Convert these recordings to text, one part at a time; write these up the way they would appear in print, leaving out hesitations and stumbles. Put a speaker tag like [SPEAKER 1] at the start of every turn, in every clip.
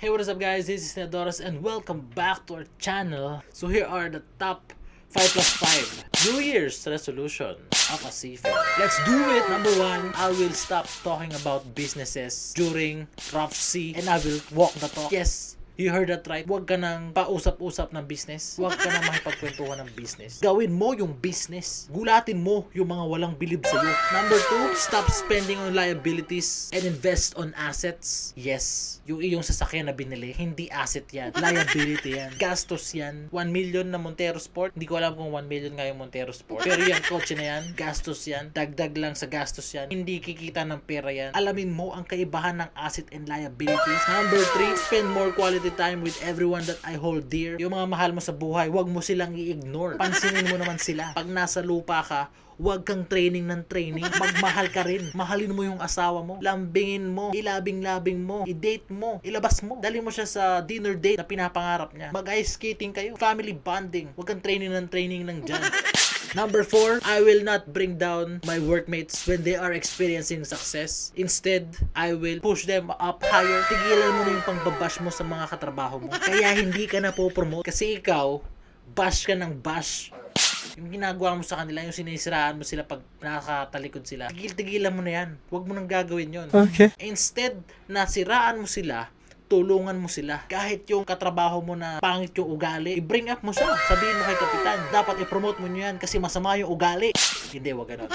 [SPEAKER 1] Hey, what is up guys? This is Nedoras and welcome back to our channel. So here are the top 5 plus 5 New Year's resolution of a seafarer. Let's do it! Number 1, I will stop talking about businesses during rough sea and I will walk the talk. Yes, you heard that right. Huwag ka nang pausap-usap ng business. Huwag ka nang makipagkwentuhan ng business. Gawin mo yung business. Gulatin mo yung mga walang bilib sa'yo. Number 2, stop spending on liabilities and invest on assets. Yes, yung iyong sasakyan na binili, hindi asset yan. Liability yan. Gastos yan. 1 million na Montero Sport. Hindi ko alam kung 1 million nga yung Montero Sport. Pero yung kotse na yan, gastos yan. Dagdag lang sa gastos yan. Hindi kikita ng pera yan. Alamin mo ang kaibahan ng asset and liabilities. Number 3, spend more quality time with everyone that I hold dear. Yung mga mahal mo sa buhay, wag mo silang i-ignore. Pansinin mo naman sila. Pag nasa lupa ka, huwag kang training ng training. Magmahal ka rin. Mahalin mo yung asawa mo. Lambingin mo. Ilabing-labing mo. I-date mo. Ilabas mo. Dali mo siya sa dinner date na pinapangarap niya. Mag-ice skating kayo. Family bonding. Huwag kang training ng training ng dyan. Number 4, I will not bring down my workmates when they are experiencing success. Instead, I will push them up higher. Tigilan mo na yung pangbabash mo sa mga katrabaho mo. Kaya hindi ka na po-promote. Kasi ikaw, bash ka ng bash. Yung ginagawa mo sa kanila, yung sinisiraan mo sila pag nakatalikod sila, tigil-tigilan mo na yan. Huwag mo nang gagawin yon.
[SPEAKER 2] Okay.
[SPEAKER 1] Instead na siraan mo sila, tulungan mo sila. Kahit yung katrabaho mo na pangit yung ugali, i-bring up mo siya. Sabihin mo kay kapitan, dapat i-promote mo nyo yan kasi masama yung ugali. Hindi, wag ganun.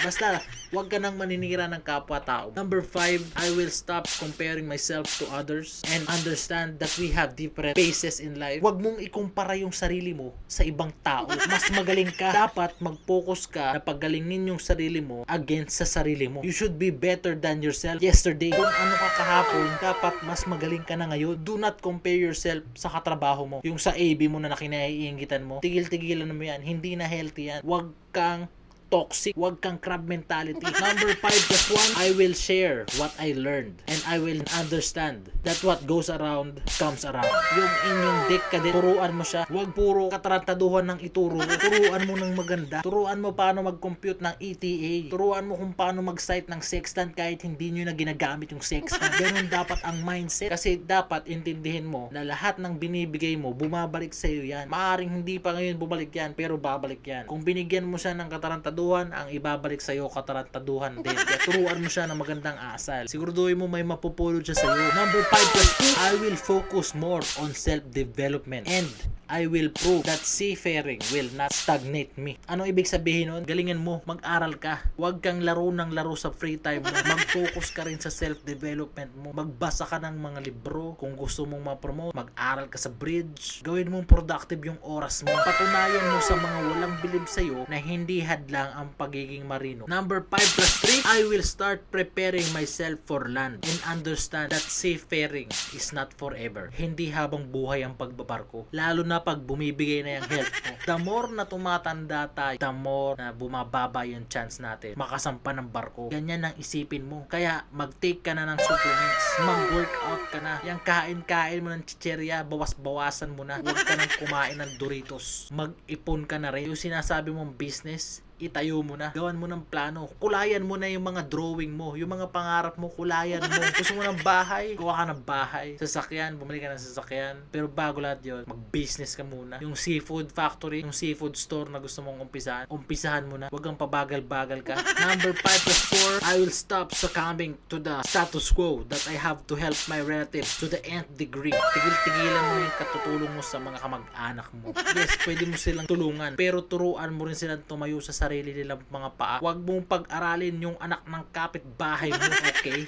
[SPEAKER 1] Basta, wag ka nang maninira ng kapwa-tao. Number 5, I will stop comparing myself to others and understand that we have different paces in life. Wag mong ikumpara yung sarili mo sa ibang tao. Mas magaling ka. Dapat mag-focus ka na paggalingin yung sarili mo against sa sarili mo. You should be better than yourself yesterday. Kung ano ka kahapon, dapat mas magaling ka na ngayon. Do not compare yourself sa katrabaho mo. Yung sa AB mo na nakinaiingitan mo. Tigil-tigilan mo yan. Hindi na healthy yan. Wag kang toxic. Huwag kang crab mentality. Number 5 plus 1, I will share what I learned and I will understand that what goes around comes around. Yung inyong deck ka din, turuan mo siya. Huwag puro katarantaduhan ng ituro. Turuan mo ng maganda. Turuan mo paano mag-compute ng ETA. Turuan mo kung paano mag-cite ng sextant kahit hindi nyo na ginagamit yung sextant. Ganun dapat ang mindset. Kasi dapat intindihin mo na lahat ng binibigay mo, bumabalik sa iyo yan. Maaring hindi pa ngayon bumalik yan, pero babalik yan. Kung binigyan mo siya ng katarantaduhan, ang ibabalik sa iyo katarantaduhan din. Kaya turuan mo siya ng magandang asal. Siguraduhin mo may mapupulot siya sa iyo. Number 5 plus 2, I will focus more on self-development and I will prove that seafaring will not stagnate me. Ano ibig sabihin nun? Galingan mo, mag-aral ka. Huwag kang laro ng laro sa free time mo. Mag-focus ka rin sa self-development mo. Magbasa ka ng mga libro. Kung gusto mong ma-promote, mag-aral ka sa bridge. Gawin mong productive yung oras mo. Patunayan mo sa mga walang bilib sa'yo na hindi hadlang ang pagiging marino. Number 5 plus 3, I will start preparing myself for land and understand that seafaring is not forever. Hindi habang buhay ang pagbabarko. Lalo na pag bumibigay na yung health mo. The more na tumatanda tayo, the more na bumababa yung chance natin makasampa ng barko. Ganyan ang isipin mo. Kaya mag-take ka na ng supplements. Mag-workout ka na. Yung kain-kain mo ng chicherya, bawas-bawasan mo na. Huwag ka nang kumain ng Doritos. Mag-ipon ka na rin. Yung sinasabi mong business, itayo mo na. Gawan mo ng plano. Kulayan mo na yung mga drawing mo. Yung mga pangarap mo, kulayan mo. Gusto mo ng bahay, kuha ka ng bahay. Sasakyan, bumili ka ng sasakyan. Pero bago lahat yun, mag-business ka muna. Yung seafood factory, yung seafood store na gusto mong umpisahan mo na. Huwag kang pabagal-bagal ka. Number 5 plus 4, I will stop succumbing to the status quo that I have to help my relatives to the nth degree. Tigil-tigilan mo yung katutulong mo sa mga kamag-anak mo. Yes, pwede mo silang tulungan. Pero turuan mo rin silang tumayo sa sarili nilang mga paa. Huwag mong pag-aralin yung anak ng kapitbahay mo, okay?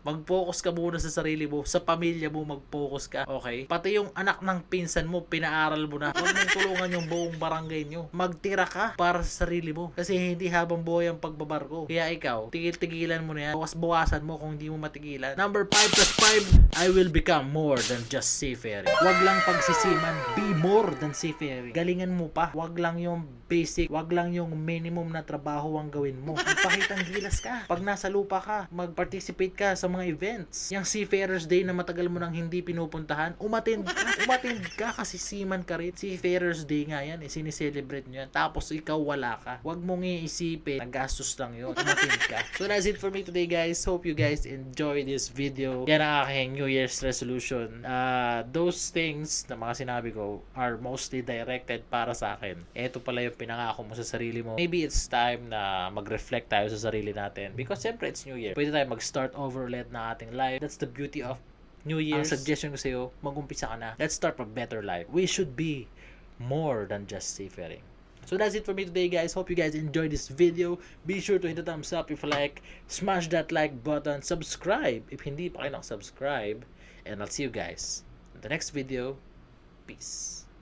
[SPEAKER 1] Mag-focus ka muna sa sarili mo, sa pamilya mo mag-focus ka, okay? Pati yung anak ng pinsan mo, pinaaral mo na. Huwag mong tulungan yung buong barangay nyo. Magtira ka para sa sarili mo. Kasi hindi habang buhay ang pagbabarko. Kaya ikaw, tigil-tigilan mo na yan. Bawas-bawasan mo kung hindi mo matigilan. Number 5 plus 5, I will become more than just seafaring. Huwag lang pagsisiman. Be more than seafaring. Galingan mo pa. Huwag lang yung basic, wag lang yung minimum na trabaho ang gawin mo. Magpakitang gilas ka. Pag nasa lupa ka, mag-participate ka sa mga mga events. Yung Seafarers Day na matagal mo nang hindi pinupuntahan, umattend ka. Umattend ka kasi seaman ka rin. Seafarers Day nga yan, sinicelebrate nyo yan. Tapos ikaw wala ka. Huwag mong iisipin, nagastos lang yun. Umattend ka. So that's it for me today, guys. Hope you guys enjoy this video. Yan ang aking New Year's resolution. Those things na mga sinabi ko are mostly directed para sa akin. Ito pala yung pinangako mo sa sarili mo. Maybe it's time na mag-reflect tayo sa sarili natin. Because siyempre it's New Year. Pwede tayo mag-start over ulit na ating life. That's the beauty of New Year's. Ang suggestion ko sa iyo, mag-umpisa ka na. Let's start a better life. We should be more than just seafaring. So that's it for me today, guys. Hope you guys enjoyed this video. Be sure to hit the thumbs up if you like. Smash that like button. Subscribe if hindi pa kayo nakasubscribe. And I'll see you guys in the next video. Peace.